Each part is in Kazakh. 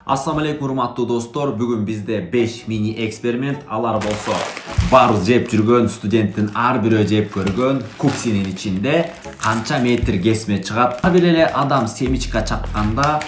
Assalamu alaikum урматтуу достор. Бүгүн бизде 5 mini эксперимент. Алар болсо баарыбыз жеп жүргөн студенттин ар бирөө жеп көргөн куксинин ичинде канча метр кесме чыгат. Ар бир эле адам семечка чакканда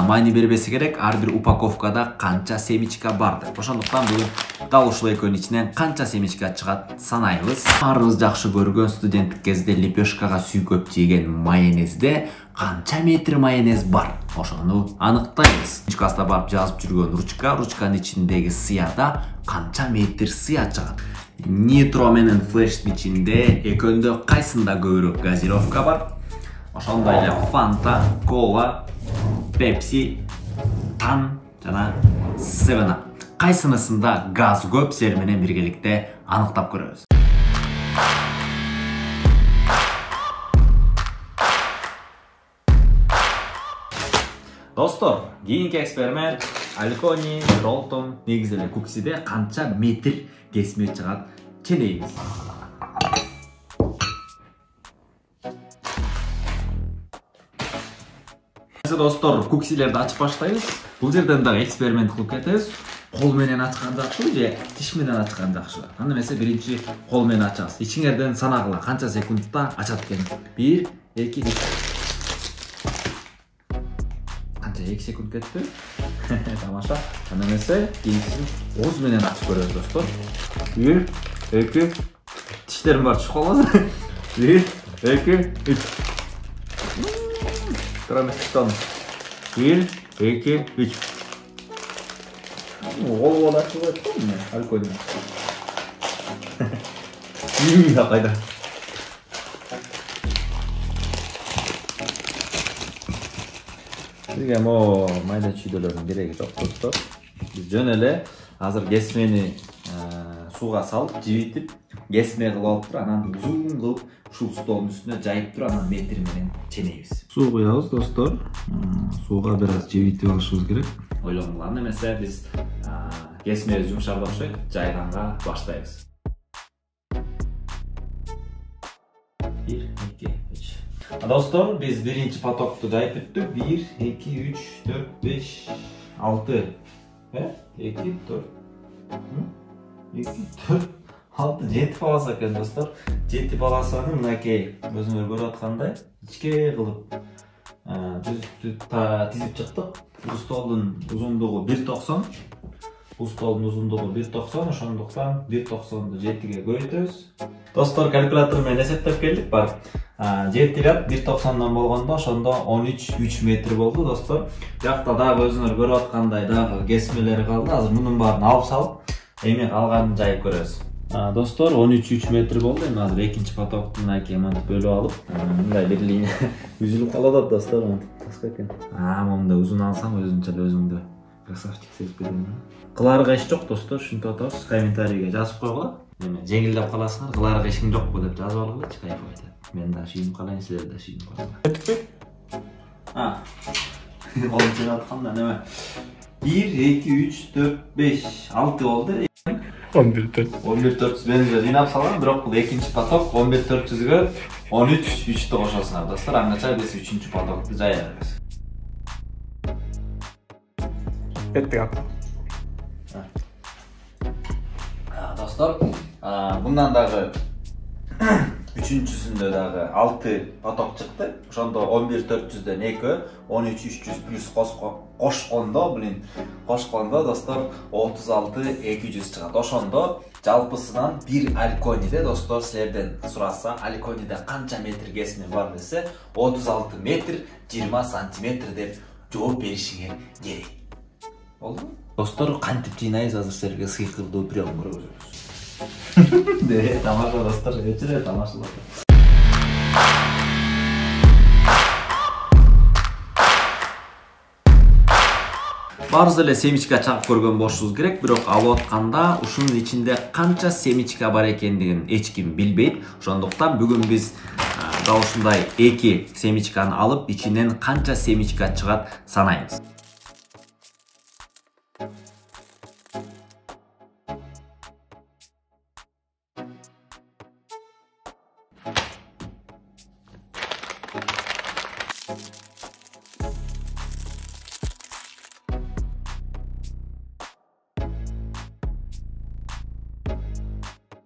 майни бербеси керек. Ар бир упаковкада канча семечка бар деп. Ошондуктан бүгүн дал ушул экөөнүн ичинен канча семечка чыгат санайбыз. Баарыбыз жакшы көргөн студенттик кезде лепешкага сүйкөп жеген майонезде канча метр майонез бар? Ошону аныктайбыз. Класста барып жазып жүргөн ручканын ичиндеги сыяда канча метр сыя чыгат? Нитро менен флештин ичинде экөөндө кайсында көбүрөөк газировка бар? Ошондой эле Фанта, Кола, Пепси, Тан жана 7 кайсынысында газ көп? Силер менен биргеликте аныктап көрөбүз. Достор, кийинки эксперимент Алькони, Ролтон, негизи эле куксиде канча метр кесме чыгат ченейбиз. Достор, куксилерди ачып баштайбыз. Бул жерден дагы эксперимент кылып кетебиз. Кол менен ачкан жакшыбы же тиш менен ачкан жакшыбы? Анда эмесе биринчи кол менен ачабыз. Ичиңерден санагыла канча секундта ачат экен. 1, 2, 3. Канча 2 секунд кетти? Тамаша. Анда эмесе кийинкисин ооз менен ачып көрөбүз, достор. 1, 2. Тиштерим бар чыгып калбасын. 1, 2, 3. Траместон. 1, 2, 3. Голову ачып коет го мен алкоголь. Кайда? Бизге майда чүйдөлөрдүн кереги жок, достор. Биз жөн эле азыр кесмени сууга салып, жибитип, кесме кылып алып туруп, анан узун кылып ушул столдун үстүнө жайып туруп, анан метр менен ченейбиз. Суу куябыз, достор. Сууга бир аз жибитип алышыбыз керек. Ойлонгула, анда эмесе биз кесмебиз жумшарды окшойт, жайганга баштайбыз. 1, 2, 3. Достор, биз биринчи потокту жайып бүттүк. 1, 2, 3, 4, 5, 6. 2, 4. 2, 4, 6, 7 баласа экен, достор. 7 баласаны мынакей өзүңөр көрүп аткандай ичке кылып тизип чыктык. Бул столдун узундугу 1.90. Бул столдун узундугу 1.90, ошондуктан 1.90ду 7ге көбөйтөбүз. Достор, калькулятор менен эсептеп келдик, бар. 7 кат 1.90дан болгондо ошондо 13 метр болду, достор. Жакта дагы өзүңөр көрүп аткандай дагы кесмелер калды. Азыр мунун баарын алып салып, эми калганын жайып көрөбүз. Достор, 13 метр болду. Эми азыр экинчи потокту мынакей мынтип бөлүп алып, мындай бир линия үзүлүп калат, достор, мынтип таска экен. Мындай узун алсаң өзүңчө эле өзүңдү красавчик сезип берем. Кыларга иш жок, достор, түшүнүп атабыз. Комментарийге жазып койгула. Эми жеңилдеп каласыңар, кыларга ишиң жокпу деп жазып алгылачы, кайф айтат. Мен да шүйүнүп калайын, силер да шүйүнүп калыңар. Колум чыгып атканда неме? 1, 2, 3, 4, 5, 6 болду. 11.400 мен жыйнап салгам, бирок бул экинчи поток. 11.400гө 13.3'тү кошосуңар, достор. Аңча биз 3-чү потокту жайабыз. Кеттик. Достор, bundan дагы 3-чүсүндө дагы 6 поток чыкты. Ошондо 11.400дөн 2, 13.300 плюс кошкондо, достор, 36.200 чыгат. Ошондо жалпысынан бир алькониде, достор, силерден сураса, алькониде канча метр кесме бар десе, 36 метр 20 сантиметр деп жооп беришиңер керек. Болдубу? Достор, кантип жыйнайбыз, азыр силерге сыйкырдуу прием көргөзөбүз. Тамаша, достор, өчүрө тамашалап. Баарыбыз эле семечка чагып көргөн болушубуз керек, бирок алып атканда ушунун ичинде канча семечка бар экендигин эч ким билбейт. Ошондуктан бүгүн биз дал ушундай 2 семечканы алып, ичинен канча семечка чыгат санайбыз.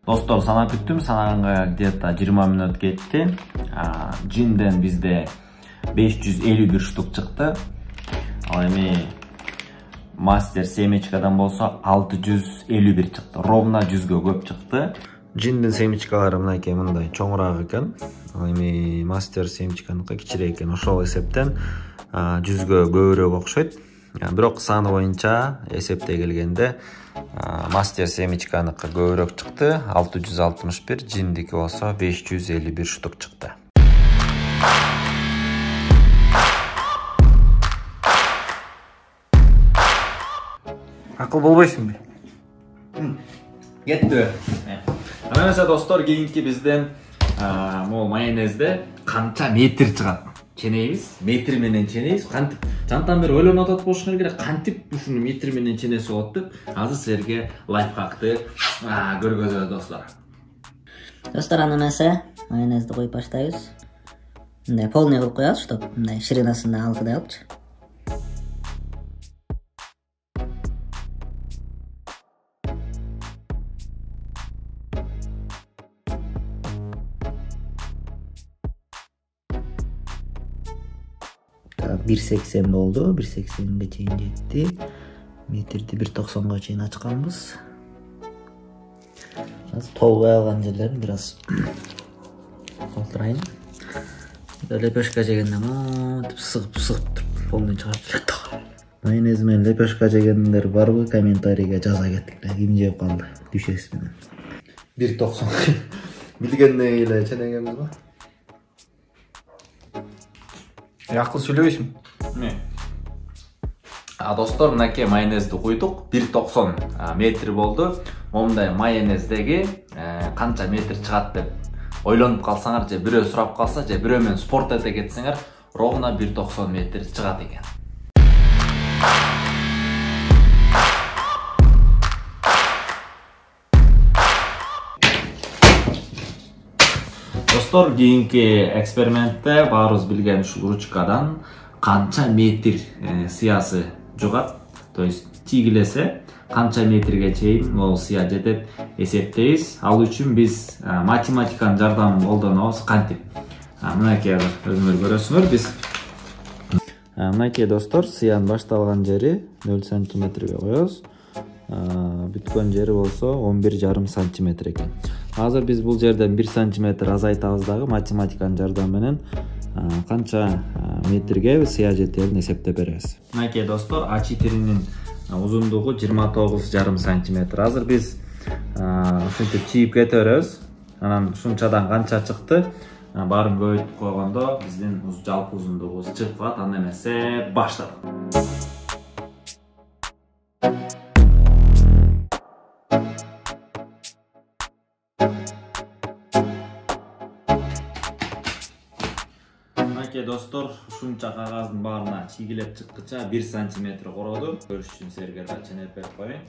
Достор, санап бүттүм. Санаганга где-то 20 мүнөт кетти. Джинден бизде 551 штук чыкты. Ал эми мастер семечкадан болсо 651 чыкты. Ровно 100гө көп чыкты. Джинден семечкалары мынакей мындай чоңураак экен. Ал эми мастер семечканыкы кичирээк экен. Ошол эсептен 100гө көбүрөөк окшойт. Бирок саны боюнча эсептей келгенде мастер семечканыкы көбүрөөк чыкты. 661, джиндики болсо 551 штук чыкты. Акыл болбойсуңбу? Кетти. Анан достор, кийинки бизден могул майонезде канча метр чыгат? Ченейбиз, метр менен ченейбиз. Кантип жантан бери ойлонуп атат болушуңар керек. Кантип ушуну метр менен ченесе болот деп азыр силерге лайфхакты көргөзөбүз достор. Достор, аны эмесе майонезди коюп баштайбыз. Мындай полный кылып коебуз, чтоб мындай ширинасында алгыдай алыпчы. Так, 1.80 болду, 1.80ге чейин жетти. Метрди 1.90га чейин ачканбыз. Азыр толбой алган жерлерин бир аз толтурайын. Лепешка жегенде монтип сыгып туруп полный чыгарып жүрөт. Майонез менен лепешка жегендер барбы? Комментарийге жаза кетиңер. Ким жеп калды? Düşes менен. 1.90. Билгендей эле ченегенбиз го. Акыл сүйлөбөйсүңбү? Достор, мынакей майонезди куйдук. 1.90 метр болду. Момундай майонездеги канча метр чыгат деп ойлонуп калсаңар, же бирөө сурап калса, же бирөө менен спорт эте кетсеңер, ровно 1.90 метр чыгат экен. Достор, кийинки экспериментте баарыбыз билген ушул ручкадан канча метр сыясы жугат, то есть тийгилесе канча метрге чейин могул сыя жетет эсептейбиз. Ал үчүн биз математиканын жардамын колдонобуз. Кантип? Мынакей өзүңөр көрөсүңөр, биз мынакей достор, сыянын башталган жери 0 сантиметрге коебуз. Бүткөн жери болсо 11,5 сантиметр экен. Азыр биз бул жерден 1 сантиметр азайтабыз дагы математиканын жардамы менен канча метрге сыя жетерин эсептеп беребиз. Мынакей достор, А4-нин узундугу 29,5 сантиметр. Азыр биз ушинтип чийип кете беребиз. Анан ушунчадан канча чыкты? Баарын көбөйтүп койгондо биздин жалпы узундугубуз чыгып калат. Анда эмесе баштадык. Достор, ушунча кагаздын баарына чийгилеп чыккыча 1 сантиметр короду. Көрүш үчүн силерге да ченеп берип коеюн.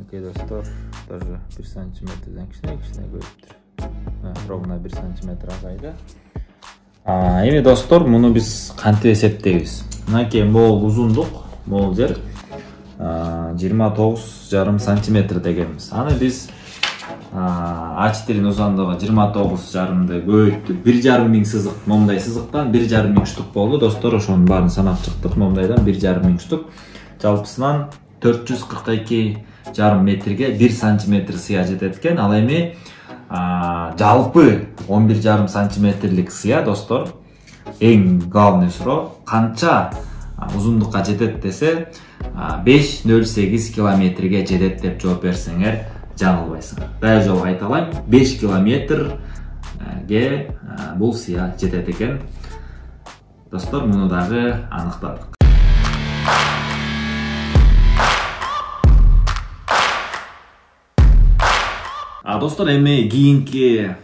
Окей, достор, даже 1 сантиметрден кичине көбөйүптүр. Ровно 1 сантиметр азайды. Эми достор, муну биз кантип эсептейбиз? Мынакей могул узундук, могул жер 29,5 сантиметр дегенбиз. Аны биз А4 узундугу 29,5ды көбөйттүк. 1,5 миң сызык, момундай сызыктан 1,5 миң штук болду. Достор, ошонун баарын санап чыктык. Момундайдан 1,5 миң штук. Жалпысынан 442,5 метрге 1 сантиметр сыя жетет экен. Ал эми жалпы 11,5 сантиметрлик сыя, достор, эң главный суроо, канча узундукка жетет десе, 5,08 километрге жетет деп жооп берсеңер жаңылбайсыңар. Дагы жолу айталайм, 5 километрге бул сыя жетет экен. Достор, муну дагы аныктадык. Достор, эми кийинки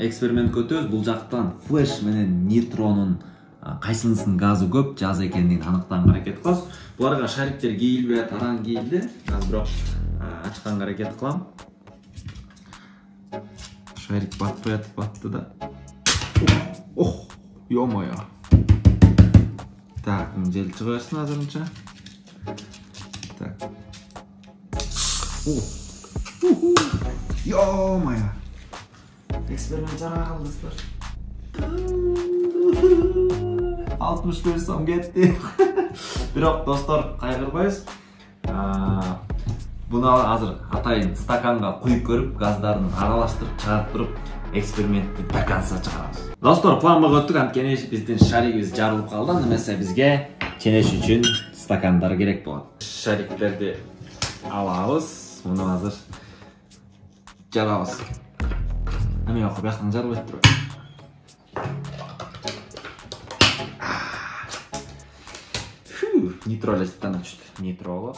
эксперимент өтөбүз. Бул жактан флеш менен нейтронун кайсынысынын газы көп, жаз экендигин аныктаганга аракет кылабыз. Буларга шариктер кийилбей, таран кийилди. Азыр бирок ачканга аракет кылам. Шарик батты да. Ох, ё-моё. Так, жел чыга берсин азырынча. Так. Yo-maya. Eksperiment jara kaldı dostlar. 65 so'm ketdi. Biroq dostlar, qayg'irmaysiz. Buni hozir atayin stakanга quyib ko'rib, gazdарын aralashtirib, chiqarib turib, eksperimentni до конца chiqaramiz. Dostlar, planga o'tdik, antkeni bizning sharigimiz jarilib qoldi. Nimasi bizga chenesh uchun stakanlar kerak bo'ladi. Shariklarni alamiz. Buni hozir jaramiz. Nima yo'q, bu yoqdan jarib o'tirib. Nitrolasdan tushdi. Nitroga.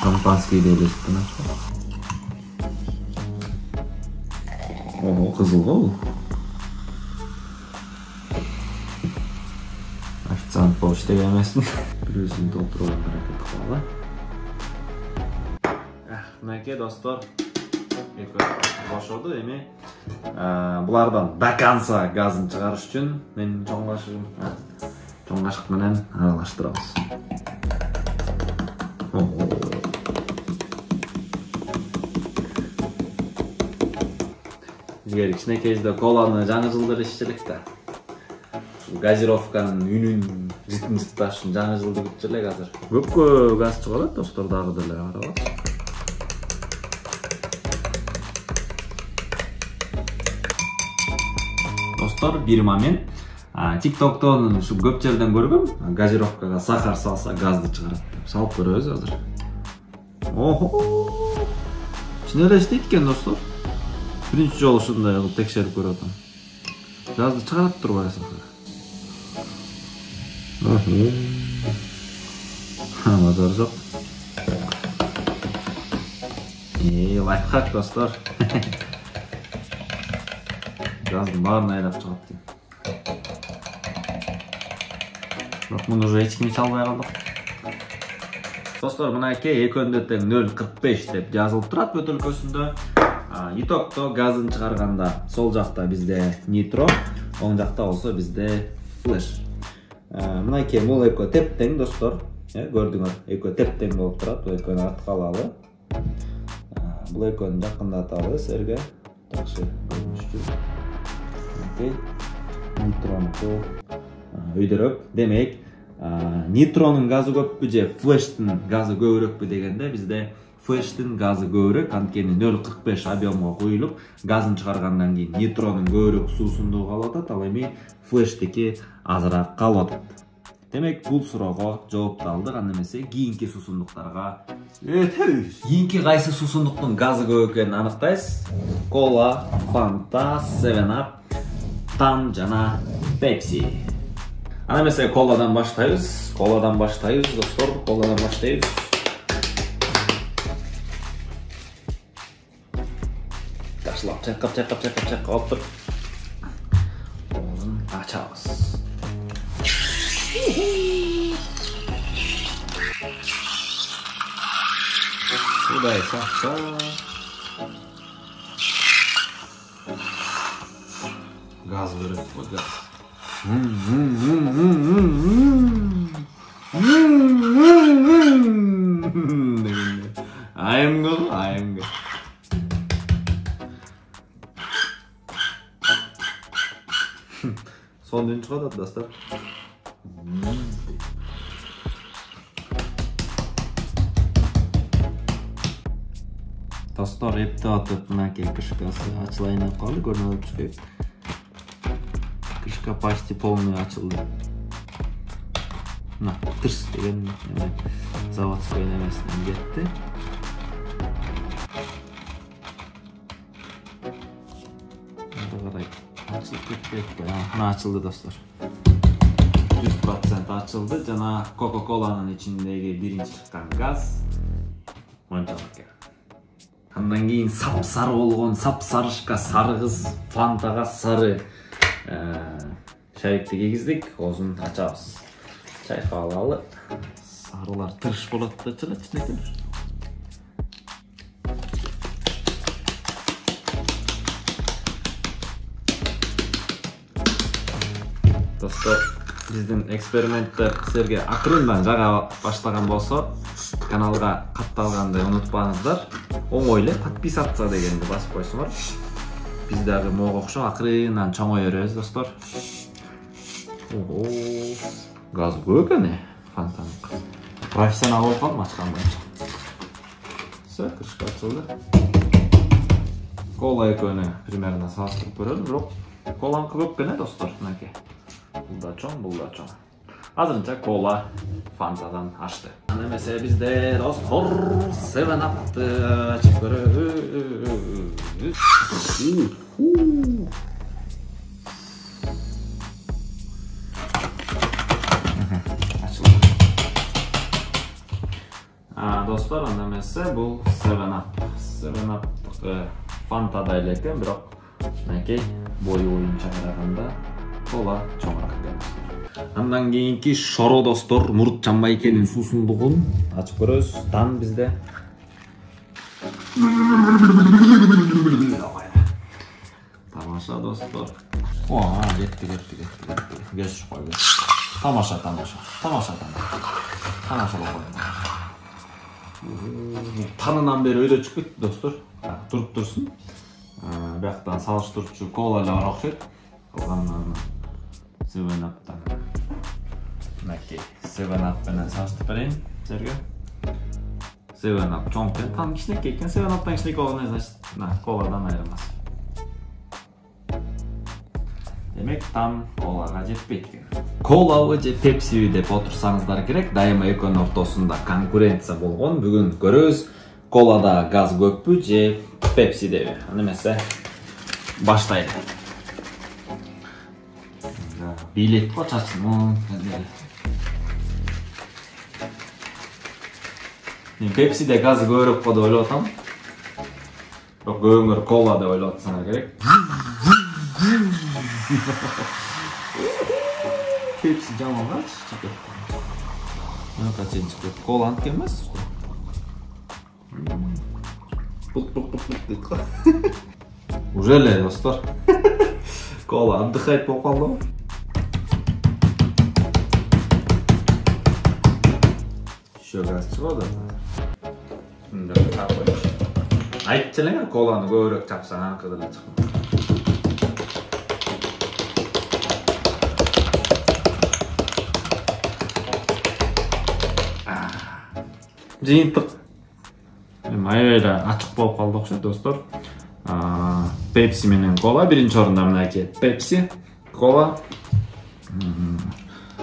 Şampanskiy deyilesdan. Oho, kızıl o. Ofitsiant poçta gelmesin. Biliyorsun dolduralım hareket kılalı. Nake dostlar. Başladı değil mi? Bulardan до конца gazını çıkarış için men çoğun kaşık bilen aralashtiramiz. Bizga kichkina kolani жаңы жылдары ishchilikda. Gazirovkaning үнін ritm tutash uchun жаңы жылды kutchilik hozir. Ko'p gaz chiqaradi dostlar, dag'dilar aralashtiramiz. Dostlar, bir moment TikTok'tan şu ko'p yerden görgüm, gazirovkaga sahar salsa gazды chiqaradi deb salib ko'ramiz hozir. Oho! Chinlar ishlaydi ekan dostlar. Birinchi jol shunday qilib tekshirib ko'radim. Gazды chiqarib turibdi sahar. Oho! Mazar yo'q. Lifehack dostlar. Gazın barını aylap çıkarttı. Bak bunu уже hiç kim çalmaya kaldık. Dostlar, buna екі өндеттен 0.45 деп жазылып тұрады бөтелкесінде. Итокто газын шығарғанда сол жақта бізде нитро, оң жақта болса бізде флеш. Мына бұл екі теп-тең достар. Көрдіңіз, екі теп-тең болып тұрады. Бұл екіні артқалалы. Бұл екіні жақындаталы сіздерге. Тақшы көрінішті. Nitronun өйдіріп, демек, nitronun gazı көппі же флештің gazı көбірекпі дегенде, бізде флештің gazı көбірек, анткені 0.45 объемға қойылып, газын шығарғандан кейін nitronun көбірек суысындығы қалады, ал эми флештеки азырақ қалады. Демек, бұл сұрауға жауапты алдық, немесе кейінгі сусындықтарға өтеміз. Кейінгі қайсы сусындықтың газы көп екенін анықтайсыз. Кола, Фанта, 7-Up, Tan жана Pepsi. Ana mesela koladan başlayız. Koladan başlayız dostlar. Koladan başlayız. Taşlap çakap otur. Onu açarız. Şurada esasça. Gaz verir, o gaz. I am good. Son çıkardı dostlar. Dostlar, hep atıp mınaki kışkası açılayına kaldı, görünüyor çıkıyor. Крышка почти полная açıldı. Na, tırs деген заводской немесінен кетті. Açılып кетті. Açıldı dostlar. 100% açıldı. Жана Coca-Cola'nın içindeki birinci çıkan gaz мончалык керек. Андан кейін сап-сары болгон, сап-сарышка сары кыз, Фантага сары шарикти кийгиздик. Озун ачабыз. Чайкалалы. Сарылар тырыш болот да чынакелер. достор, биздин эксперименттер силерге акырындан жага баштаган болсо, каналга катталганды унутпаңыздар. Оңой эле подписаться дегенди басып койсоңор. Биз дагы мого окшоп акырындан чоңой беребиз, достор. Ого, газ көп эне, фонтан. Профессионал болуп калдым ачкан боюнча. Все, крышка ачылды. Кола экөөнү примерно салыштырып көрөлү, бирок коланкы көп экен, достор, мынакей. Бул да чоң, бул да чоң. Азырынча кола фантадан ашты. Аны эмесе бизде, достор, 7-Up'ты ачып көрөбүз. Достор, аны эмесе бул 7-Up. 7-Up'тыкы фантада эле экен, бирок мынакей бою боюнча караганда кола чоңураак экен. Андан кийинки шоро, достор, Мурут Жамбайкенин суусундугун ачып көрөбүз. Дан бизде. Тамаша, достор. Кетти. Кеш кой. Тамаша. Танынан бери өйдө чыгып кетти, достор. Туруп турсун. Бияктан салыштырчу кола эле бар окшойт. Калганын 7-Up'тан. Мынакей 7-Up менен салыштырып берейин силерге. 7-Up чоң экен, там кичинекей экен. 7-Up'тан кичинекей болгону значит, коладан айырмасы. Демек, там колага жетпейт экен. Колабы же пепсиби деп отурсаңыздар керек, дайыма экөөнүн ортосунда конкуренция болгон. Бүгүн көрөбүз, колада газ көппү же пепсидеби. Аны эмесе баштайлы. Билет го чачын. Мен пепсиде газы көбүрөөк го деп ойлоп атам. Бирок көбүңөр кола деп ойлоп атсаңар керек. Пепси жаман чыгып. Мына качен чыгып. Кола анткен эмес. Пут. Уже эле, достор. Кола отдыхать болуп калдыбы? Еще газ чыгып атат. Мындай тапып. Айтчы элеңер, коланы көбүрөөк чапсаң аныкы деле чыкмак. Жыйынтык аябай ачык болуп калды окшойт, достор. Пепси менен кола биринчи орунда мынакей пепси, кола.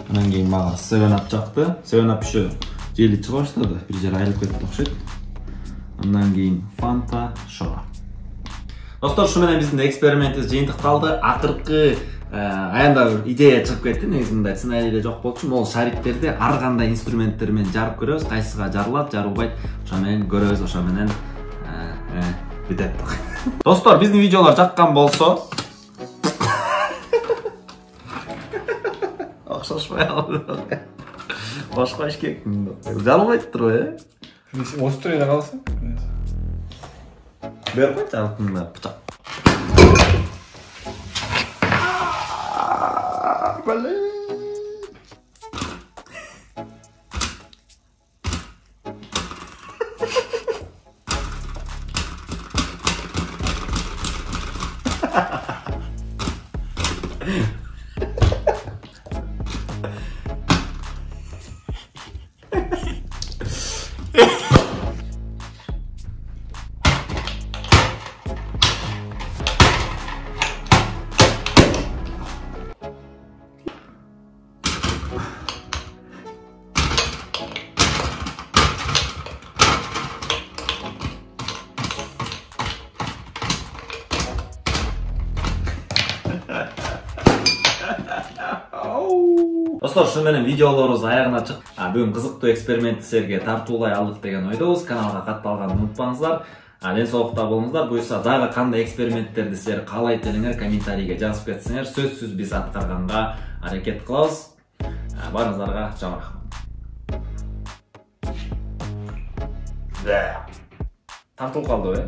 Андан кийин мага 7-Up жакты. 7-Up еще жели чыга баштады, бир жер айылып кетти окшойт. Андан кийин фанта, шоро. Достор, ушу менен биздин экспериментибиз жыйынтыкталды. Акыркы аянда бир идея чыгып кетти. Негизи мындай сценарий эле жок болчу. Могул шариктерди ар кандай инструменттер менен жарып көрөбүз. Кайсыга жарылат, жарылбайт, ошо менен көрөбүз, ошо менен бүтөт. Достор, биздин видеолор жаккан болсо, окшошпай калды. Башка иш керек. Жарылбайт турбайбы, Осы түреле калсың? Берип койчу алтында бычак. Достор, ушу менен видеолорубуз аягына чыкты. Бүгүн кызыктуу экспериментти силерге тартуулай алдык деген ойдобуз. Каналга катталганды унутпаңыздар. Ден соолукта болуңуздар. Буюрса дагы кандай эксперименттерди силер каалайт элеңер комментарийге жазып кетсеңер, сөзсүз биз аткарганга аракет кылабыз. Баарыңыздарга чоң рахмат. Тартылып калдыбы?